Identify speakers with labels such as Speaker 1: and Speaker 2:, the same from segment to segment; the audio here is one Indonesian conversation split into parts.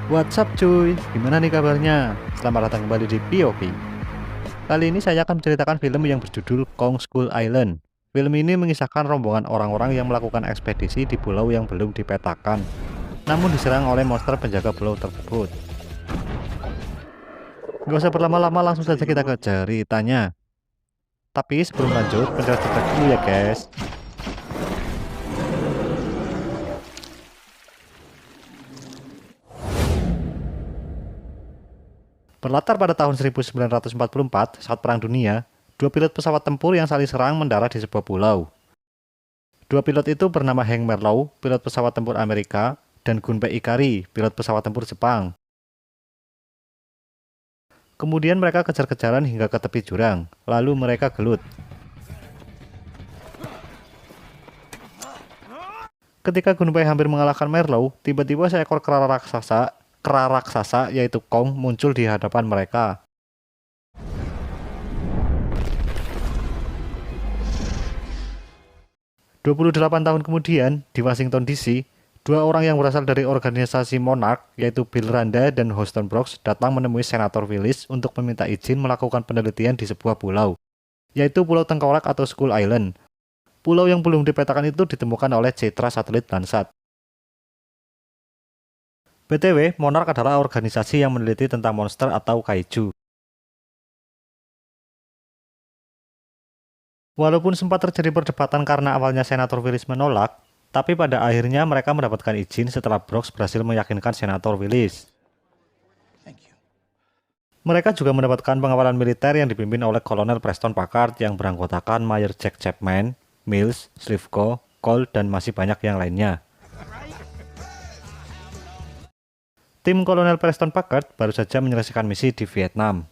Speaker 1: What's up cuy, gimana nih kabarnya? Selamat datang kembali di POV. Kali ini saya akan menceritakan film yang berjudul Kong Skull Island. Film ini mengisahkan rombongan orang-orang yang melakukan ekspedisi di pulau yang belum dipetakan, namun diserang oleh monster penjaga pulau tersebut. Gak usah berlama-lama, langsung saja kita ke ceritanya. Tapi sebelum lanjut, penjelasan dulu ya guys. Berlatar pada tahun 1944 saat Perang Dunia, dua pilot pesawat tempur yang saling serang mendarat di sebuah pulau. Dua pilot itu bernama Hank Marlowe, pilot pesawat tempur Amerika, dan Gunpei Ikari, pilot pesawat tempur Jepang. Kemudian mereka kejar-kejaran hingga ke tepi jurang, lalu mereka gelut. Ketika Gunpei hampir mengalahkan Marlowe, tiba-tiba seekor kera raksasa yaitu Kong muncul di hadapan mereka. "28 tahun kemudian, di Washington DC, dua orang yang berasal dari organisasi Monarch, yaitu Bill Randa dan Houston Brooks, datang menemui Senator Willis untuk meminta izin melakukan penelitian di sebuah pulau, yaitu Pulau Tengkorak atau Skull Island. Pulau yang belum dipetakan itu ditemukan oleh Citra Satelit Landsat. BTW, Monarch adalah organisasi yang meneliti tentang monster atau kaiju. Walaupun sempat terjadi perdebatan karena awalnya Senator Willis menolak, tapi pada akhirnya mereka mendapatkan izin setelah Brooks berhasil meyakinkan Senator Willis. Mereka juga mendapatkan pengawalan militer yang dipimpin oleh Kolonel Preston Packard yang beranggotakan Mayor Jack Chapman, Mills, Slivko, Cole, dan masih banyak yang lainnya. Tim Kolonel Preston Packard baru saja menyelesaikan misi di Vietnam.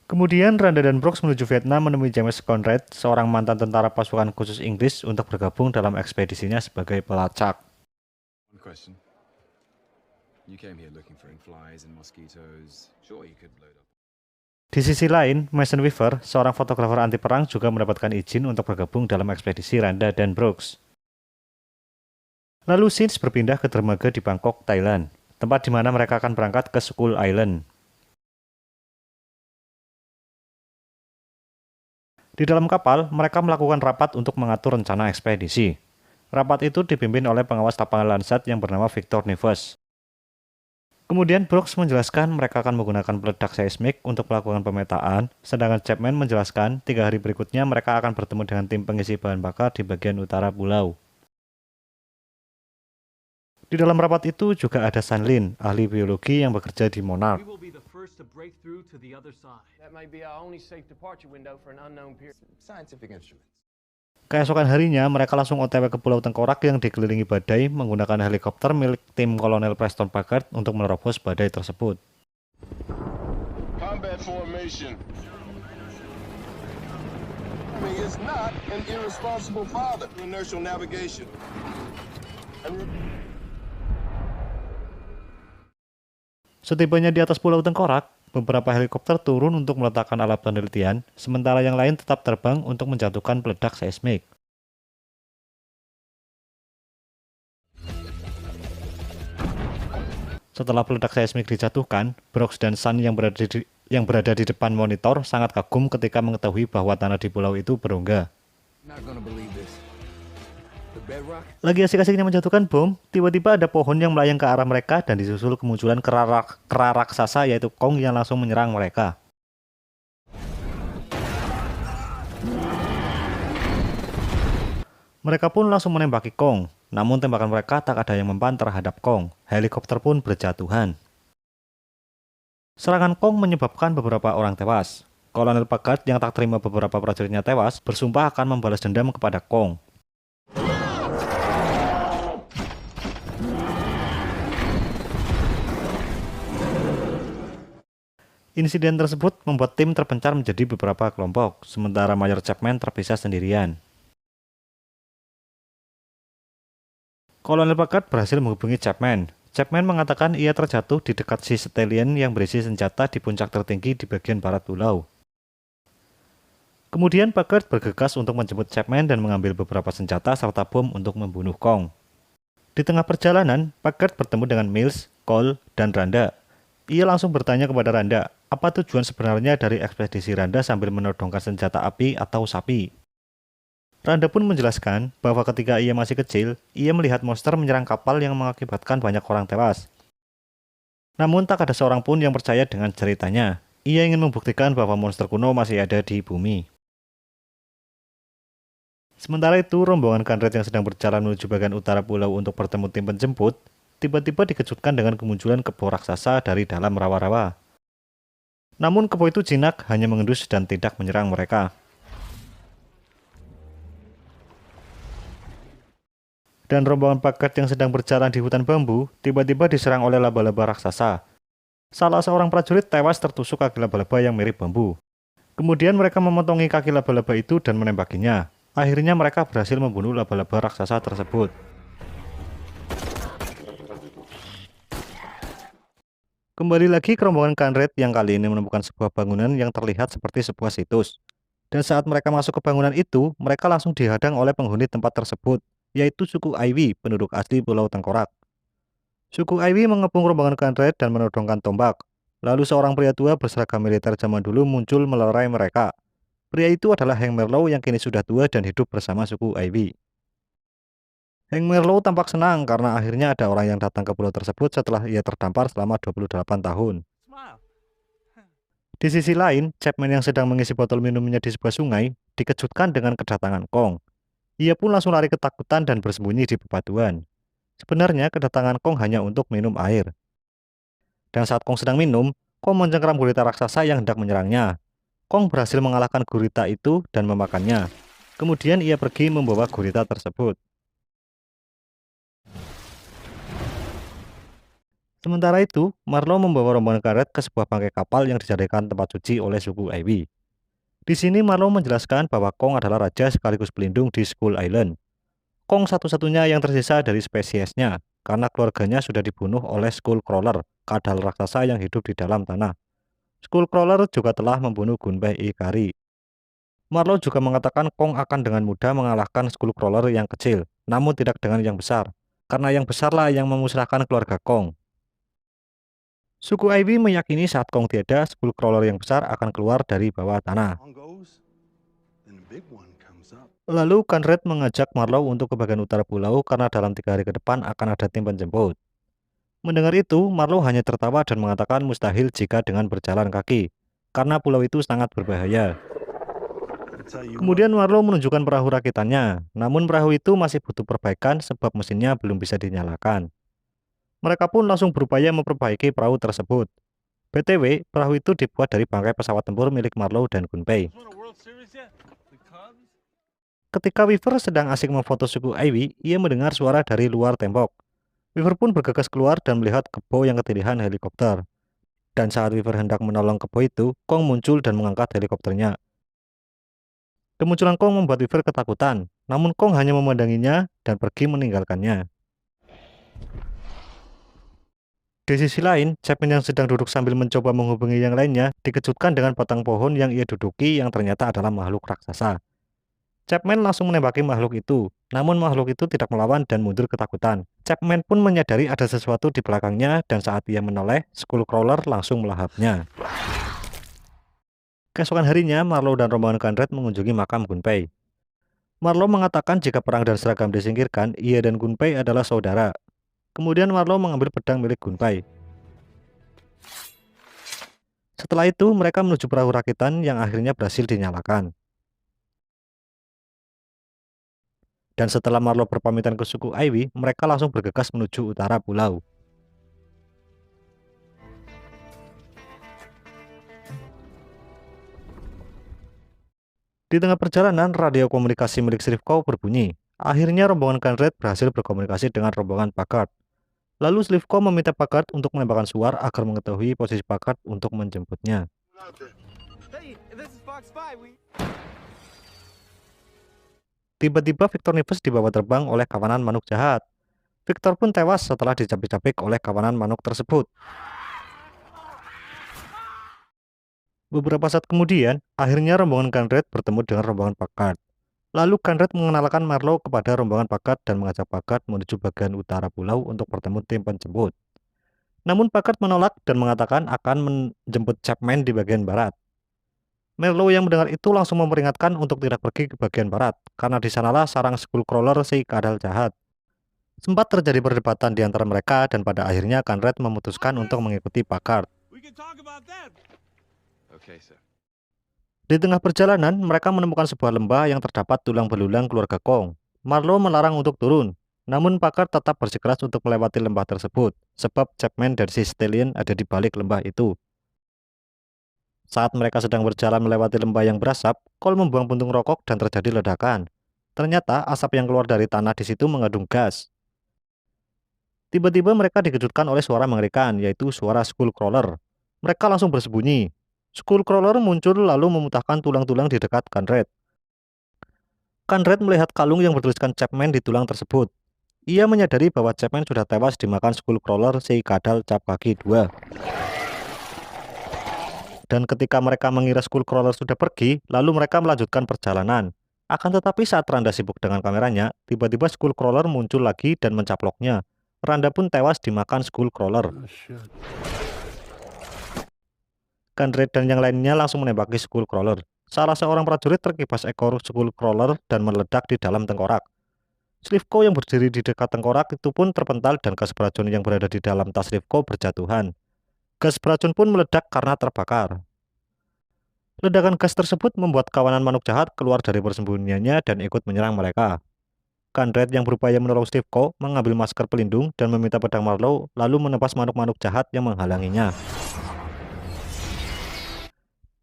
Speaker 1: Kemudian Randa dan Brooks menuju Vietnam menemui James Conrad, seorang mantan tentara pasukan khusus Inggris, untuk bergabung dalam ekspedisinya sebagai pelacak. Di sisi lain, Mason Weaver, seorang fotografer anti perang, juga mendapatkan izin untuk bergabung dalam ekspedisi Randa dan Brooks. Lalu scenes berpindah ke dermaga di Bangkok, Thailand, tempat di mana mereka akan berangkat ke Skull Island. Di dalam kapal, mereka melakukan rapat untuk mengatur rencana ekspedisi. Rapat itu dipimpin oleh pengawas lapangan Landsat yang bernama Victor Neves. Kemudian Brooks menjelaskan mereka akan menggunakan peledak seismik untuk melakukan pemetaan, sedangkan Chapman menjelaskan 3 hari berikutnya mereka akan bertemu dengan tim pengisi bahan bakar di bagian utara pulau. Di dalam rapat itu juga ada San Lin, ahli biologi yang bekerja di Monarch. Keesokan harinya, mereka langsung OTW ke Pulau Tengkorak yang dikelilingi badai menggunakan helikopter milik tim Kolonel Preston Packard untuk menerobos badai tersebut. Setibanya di atas Pulau Tengkorak, beberapa helikopter turun untuk meletakkan alat penelitian, sementara yang lain tetap terbang untuk menjatuhkan peledak seismik. Setelah peledak seismik dijatuhkan, Brooks dan Sun yang berada di depan monitor sangat kagum ketika mengetahui bahwa tanah di pulau itu berongga. Lagi asik-asiknya menjatuhkan bom, tiba-tiba ada pohon yang melayang ke arah mereka dan disusul kemunculan kera raksasa yaitu Kong yang langsung menyerang mereka. Mereka pun langsung menembaki Kong, namun tembakan mereka tak ada yang mempan terhadap Kong. Helikopter pun berjatuhan. Serangan Kong menyebabkan beberapa orang tewas. Kolonel Packard yang tak terima beberapa prajuritnya tewas, bersumpah akan membalas dendam kepada Kong. Insiden tersebut membuat tim terpencar menjadi beberapa kelompok, sementara Mayor Chapman terpisah sendirian. Kolonel Packard berhasil menghubungi Chapman. Chapman mengatakan ia terjatuh di dekat si Stallion yang berisi senjata di puncak tertinggi di bagian barat pulau. Kemudian Packard bergegas untuk menjemput Chapman dan mengambil beberapa senjata serta bom untuk membunuh Kong. Di tengah perjalanan, Packard bertemu dengan Mills, Cole, dan Randa. Ia langsung bertanya kepada Randa, apa tujuan sebenarnya dari ekspedisi Randa sambil menodongkan senjata api atau sapi. Randa pun menjelaskan bahwa ketika ia masih kecil, ia melihat monster menyerang kapal yang mengakibatkan banyak orang tewas. Namun tak ada seorang pun yang percaya dengan ceritanya. Ia ingin membuktikan bahwa monster kuno masih ada di bumi. Sementara itu, rombongan Conrad yang sedang berjalan menuju bagian utara pulau untuk bertemu tim penjemput, tiba-tiba dikejutkan dengan kemunculan kebo raksasa dari dalam rawa-rawa. Namun kebo itu jinak, hanya mengendus dan tidak menyerang mereka. Dan rombongan Packard yang sedang berjalan di hutan bambu, tiba-tiba diserang oleh laba-laba raksasa. Salah seorang prajurit tewas tertusuk kaki laba-laba yang mirip bambu. Kemudian mereka memotongi kaki laba-laba itu dan menembakinya. Akhirnya mereka berhasil membunuh laba-laba raksasa tersebut. Kembali lagi ke rombongan Conrad yang kali ini menemukan sebuah bangunan yang terlihat seperti sebuah situs. Dan saat mereka masuk ke bangunan itu, mereka langsung dihadang oleh penghuni tempat tersebut, yaitu suku Aiwi, penduduk asli Pulau Tengkorak. Suku Aiwi mengepung rombongan Conrad dan menodongkan tombak. Lalu seorang pria tua berseragam militer zaman dulu muncul melerai mereka. Pria itu adalah Hank Merlow yang kini sudah tua dan hidup bersama suku Ivy. Hank Merlow tampak senang karena akhirnya ada orang yang datang ke pulau tersebut setelah ia terdampar selama 28 tahun. Di sisi lain, Chapman yang sedang mengisi botol minumnya di sebuah sungai dikejutkan dengan kedatangan Kong. Ia pun langsung lari ketakutan dan bersembunyi di bebatuan. Sebenarnya kedatangan Kong hanya untuk minum air. Dan saat Kong sedang minum, Kong mencengkeram gurita raksasa yang hendak menyerangnya. Kong berhasil mengalahkan gurita itu dan memakannya. Kemudian ia pergi membawa gurita tersebut. Sementara itu, Marlow membawa rombongan karet ke sebuah bangkai kapal yang dijadikan tempat suci oleh suku Aiwi. Di sini Marlow menjelaskan bahwa Kong adalah raja sekaligus pelindung di Skull Island. Kong satu-satunya yang tersisa dari spesiesnya, karena keluarganya sudah dibunuh oleh Skullcrawler, kadal raksasa yang hidup di dalam tanah. Skullcrawler juga telah membunuh Gunpei Ikari. Marlow juga mengatakan Kong akan dengan mudah mengalahkan Skullcrawler yang kecil, namun tidak dengan yang besar, karena yang besarlah yang memusnahkan keluarga Kong. Suku Ivy meyakini saat Kong tiada, Skullcrawler yang besar akan keluar dari bawah tanah. Lalu Conrad mengajak Marlow untuk ke bagian utara pulau karena dalam 3 hari ke depan akan ada tim penjemput. Mendengar itu, Marlow hanya tertawa dan mengatakan mustahil jika dengan berjalan kaki, karena pulau itu sangat berbahaya. Kemudian Marlow menunjukkan perahu rakitannya, namun perahu itu masih butuh perbaikan sebab mesinnya belum bisa dinyalakan. Mereka pun langsung berupaya memperbaiki perahu tersebut. BTW, perahu itu dibuat dari bangkai pesawat tempur milik Marlow dan Gunpei. Ketika Weaver sedang asik memfoto suku Ivy, ia mendengar suara dari luar tembok. Weaver pun bergegas keluar dan melihat kebo yang ketindihan helikopter. Dan saat Weaver hendak menolong kebo itu, Kong muncul dan mengangkat helikopternya. Kemunculan Kong membuat Weaver ketakutan, namun Kong hanya memandanginya dan pergi meninggalkannya. Di sisi lain, Chapman yang sedang duduk sambil mencoba menghubungi yang lainnya dikejutkan dengan batang pohon yang ia duduki yang ternyata adalah makhluk raksasa. Chapman langsung menembaki makhluk itu, namun makhluk itu tidak melawan dan mundur ketakutan. Chapman pun menyadari ada sesuatu di belakangnya dan saat ia menoleh, Skullcrawler langsung melahapnya. Keesokan harinya, Marlow dan rombongan Conrad mengunjungi makam Gunpei. Marlow mengatakan jika perang dan seragam disingkirkan, ia dan Gunpei adalah saudara. Kemudian Marlow mengambil pedang milik Gunpei. Setelah itu, mereka menuju perahu rakitan yang akhirnya berhasil dinyalakan. Dan setelah Marlow berpamitan ke suku Ivy, mereka langsung bergegas menuju utara pulau. Di tengah perjalanan, radio komunikasi milik Slivko berbunyi. Akhirnya rombongan Conrad berhasil berkomunikasi dengan rombongan Packard. Lalu Slivko meminta Packard untuk menembakkan suar agar mengetahui posisi Packard untuk menjemputnya. Tiba-tiba Victor Nives dibawa terbang oleh kawanan manuk jahat. Victor pun tewas setelah dicapik-capik oleh kawanan manuk tersebut. Beberapa saat kemudian, akhirnya rombongan Conrad bertemu dengan rombongan Packard. Lalu Conrad mengenalkan Marlowe kepada rombongan Packard dan mengajak Packard menuju bagian utara pulau untuk bertemu tim penjemput. Namun Packard menolak dan mengatakan akan menjemput Chapman di bagian barat. Marlowe yang mendengar itu langsung memperingatkan untuk tidak pergi ke bagian barat, karena di sanalah sarang Skullcrawler si kadal jahat. Sempat terjadi perdebatan di antara mereka dan pada akhirnya Conrad memutuskan untuk mengikuti Packard. Di tengah perjalanan, mereka menemukan sebuah lembah yang terdapat tulang belulang keluarga Kong. Marlowe melarang untuk turun, namun Packard tetap bersikeras untuk melewati lembah tersebut, sebab Chapman dan si Stallion ada di balik lembah itu. Saat mereka sedang berjalan melewati lembah yang berasap, Cole membuang puntung rokok dan terjadi ledakan. Ternyata asap yang keluar dari tanah di situ mengandung gas. Tiba-tiba mereka dikejutkan oleh suara mengerikan, yaitu suara Skullcrawler. Mereka langsung bersembunyi. Skullcrawler muncul lalu memuntahkan tulang-tulang di dekat Conrad. Conrad melihat kalung yang bertuliskan Chapman di tulang tersebut. Ia menyadari bahwa Chapman sudah tewas dimakan Skullcrawler si kadal cap kaki 2. Dan ketika mereka mengira Skullcrawler sudah pergi, lalu mereka melanjutkan perjalanan. Akan tetapi saat Randa sibuk dengan kameranya, tiba-tiba Skullcrawler muncul lagi dan mencaploknya. Randa pun tewas dimakan Skullcrawler. Conrad dan yang lainnya langsung menembaki Skullcrawler. Salah seorang prajurit terkibas ekor Skullcrawler dan meledak di dalam tengkorak. Slivko yang berdiri di dekat tengkorak itu pun terpental dan gas beracun yang berada di dalam tas Slivko berjatuhan. Gas beracun pun meledak karena terbakar. Ledakan gas tersebut membuat kawanan manuk jahat keluar dari persembunyiannya dan ikut menyerang mereka. Conrad yang berupaya menolong Slivko mengambil masker pelindung dan meminta pedang Marlowe lalu menebas manuk-manuk jahat yang menghalanginya.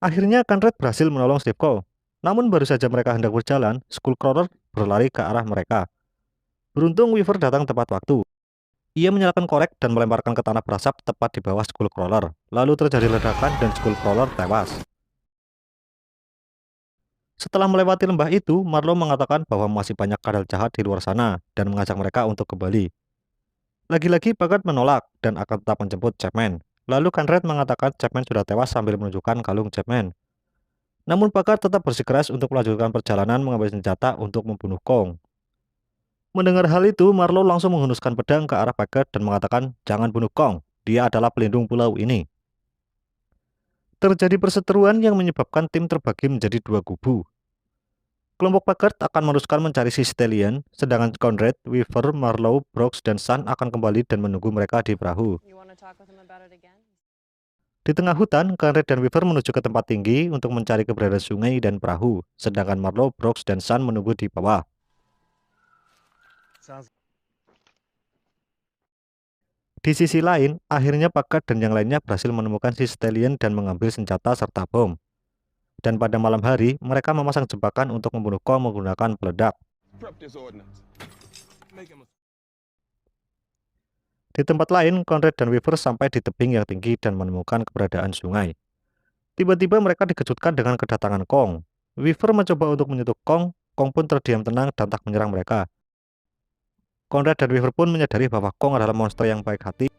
Speaker 1: Akhirnya Conrad berhasil menolong Slivko. Namun baru saja mereka hendak berjalan, Skullcrawler berlari ke arah mereka. Beruntung Weaver datang tepat waktu. Ia menyalakan korek dan melemparkan ke tanah berasap tepat di bawah Skullcrawler. Lalu terjadi ledakan dan Skullcrawler tewas. Setelah melewati lembah itu, Marlowe mengatakan bahwa masih banyak kadal jahat di luar sana dan mengajak mereka untuk kembali. Lagi-lagi Packard menolak dan akan tetap menjemput Chapman. Lalu Conrad mengatakan Chapman sudah tewas sambil menunjukkan kalung Chapman. Namun Packard tetap bersikeras untuk melanjutkan perjalanan mengambil senjata untuk membunuh Kong. Mendengar hal itu, Marlowe langsung menghunuskan pedang ke arah Packard dan mengatakan, "Jangan bunuh Kong, dia adalah pelindung pulau ini." Terjadi perseteruan yang menyebabkan tim terbagi menjadi dua kubu. Kelompok Packard akan meneruskan mencari si Stallion, sedangkan Conrad, Weaver, Marlowe, Brooks, dan Sun akan kembali dan menunggu mereka di perahu. Di tengah hutan, Conrad dan Weaver menuju ke tempat tinggi untuk mencari keberadaan sungai dan perahu, sedangkan Marlowe, Brooks, dan Sun menunggu di bawah. Di sisi lain, akhirnya Packard dan yang lainnya berhasil menemukan si Stallion dan mengambil senjata serta bom. Dan pada malam hari, mereka memasang jebakan untuk membunuh Kong menggunakan peledak. Di tempat lain, Conrad dan Weaver sampai di tebing yang tinggi dan menemukan keberadaan sungai. Tiba-tiba mereka dikejutkan dengan kedatangan Kong. Weaver mencoba untuk menyentuh Kong, Kong pun terdiam tenang dan tak menyerang mereka. Conrad dan Weaver pun menyadari bahwa Kong adalah monster yang baik hati.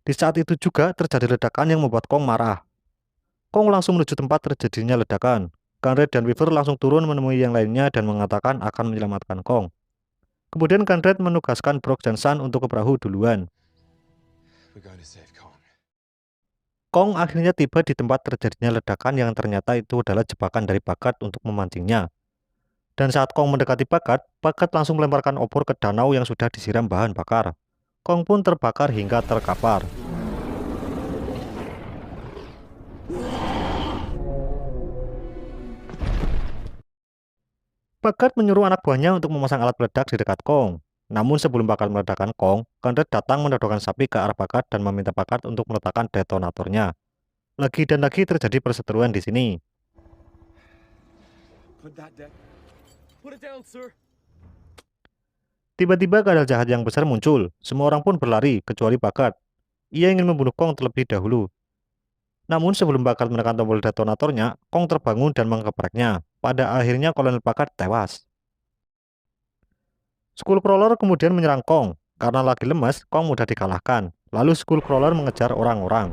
Speaker 1: Di saat itu juga terjadi ledakan yang membuat Kong marah. Kong langsung menuju tempat terjadinya ledakan. Conrad dan Weaver langsung turun menemui yang lainnya dan mengatakan akan menyelamatkan Kong. Kemudian Conrad menugaskan Brooks dan Sun untuk ke perahu duluan. Kong akhirnya tiba di tempat terjadinya ledakan yang ternyata itu adalah jebakan dari Packard untuk memancingnya. Dan saat Kong mendekati Packard, Packard langsung melemparkan obor ke danau yang sudah disiram bahan bakar. Kong pun terbakar hingga terkapar. Packard menyuruh anak buahnya untuk memasang alat peledak di dekat Kong. Namun sebelum bakal meledakkan Kong, Conrad datang menodongkan sapi ke arah Packard dan meminta Packard untuk meletakkan detonatornya. Lagi dan lagi terjadi perseteruan di sini. Tiba-tiba kadal jahat yang besar muncul. Semua orang pun berlari, kecuali Packard. Ia ingin membunuh Kong terlebih dahulu. Namun sebelum Packard menekan tombol detonatornya, Kong terbangun dan mengepreknya. Pada akhirnya Kolonel Packard tewas. Skullcrawler kemudian menyerang Kong. Karena lagi lemas, Kong mudah dikalahkan. Lalu Skullcrawler mengejar orang-orang.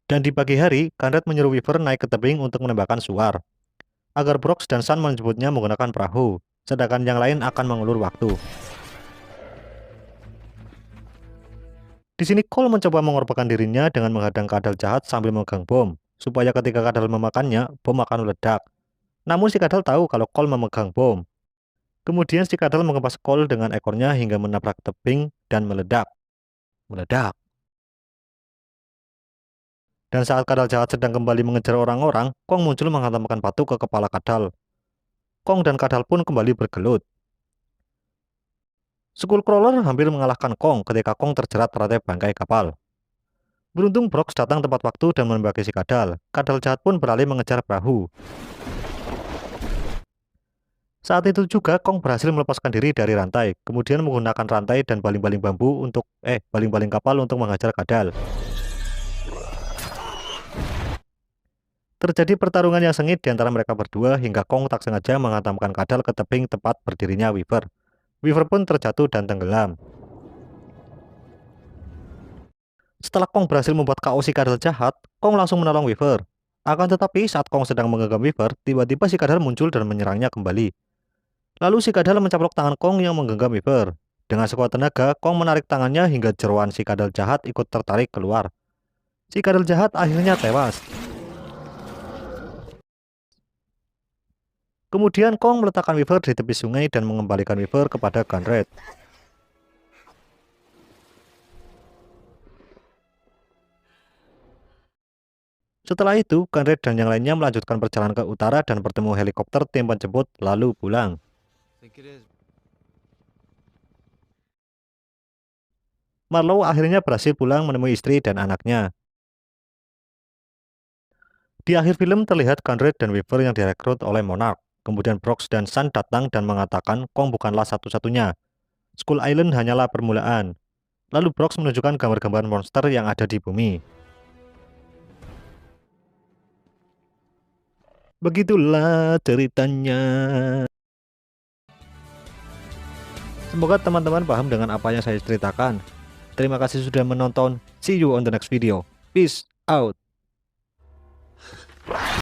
Speaker 1: Dan di pagi hari, Conrad menyuruh Weaver naik ke tebing untuk menembakkan suar, agar Brooks dan Sun menjemputnya menggunakan perahu, sedangkan yang lain akan mengulur waktu. Di sini Cole mencoba mengorbankan dirinya dengan menghadang kadal jahat sambil memegang bom, supaya ketika kadal memakannya, bom akan meledak. Namun si kadal tahu kalau Cole memegang bom. Kemudian si kadal mengepas Cole dengan ekornya hingga menabrak tebing dan meledak. Meledak. Dan saat kadal jahat sedang kembali mengejar orang-orang, Kong muncul menghantamkan batu ke kepala kadal. Kong dan kadal pun kembali bergelut. Skullcrawler hampir mengalahkan Kong ketika Kong terjerat rantai bangkai kapal. Beruntung Brooks datang tepat waktu dan menembaki si kadal. Kadal jahat pun beralih mengejar perahu. Saat itu juga Kong berhasil melepaskan diri dari rantai, kemudian menggunakan rantai dan baling-baling baling-baling kapal untuk menghajar kadal. Terjadi pertarungan yang sengit di antara mereka berdua hingga Kong tak sengaja menghantamkan kadal ke tebing tempat berdirinya Weaver. Weaver pun terjatuh dan tenggelam. Setelah Kong berhasil membuat KO si kadal jahat, Kong langsung menolong Weaver. Akan tetapi saat Kong sedang menggenggam Weaver, tiba-tiba si kadal muncul dan menyerangnya kembali. Lalu si kadal mencaplok tangan Kong yang menggenggam Weaver. Dengan sekuat tenaga, Kong menarik tangannya hingga jeroan si kadal jahat ikut tertarik keluar. Si kadal jahat akhirnya tewas. Kemudian Kong meletakkan Weaver di tepi sungai dan mengembalikan Weaver kepada Conrad. Setelah itu, Conrad dan yang lainnya melanjutkan perjalanan ke utara dan bertemu helikopter tim penjemput lalu pulang. Marlowe akhirnya berhasil pulang menemui istri dan anaknya. Di akhir film terlihat Conrad dan Weaver yang direkrut oleh Monarch. Kemudian Brooks dan Sun datang dan mengatakan Kong bukanlah satu-satunya. Skull Island hanyalah permulaan. Lalu Brooks menunjukkan gambar-gambar monster yang ada di bumi. Begitulah ceritanya. Semoga teman-teman paham dengan apa yang saya ceritakan. Terima kasih sudah menonton. See you on the next video. Peace out.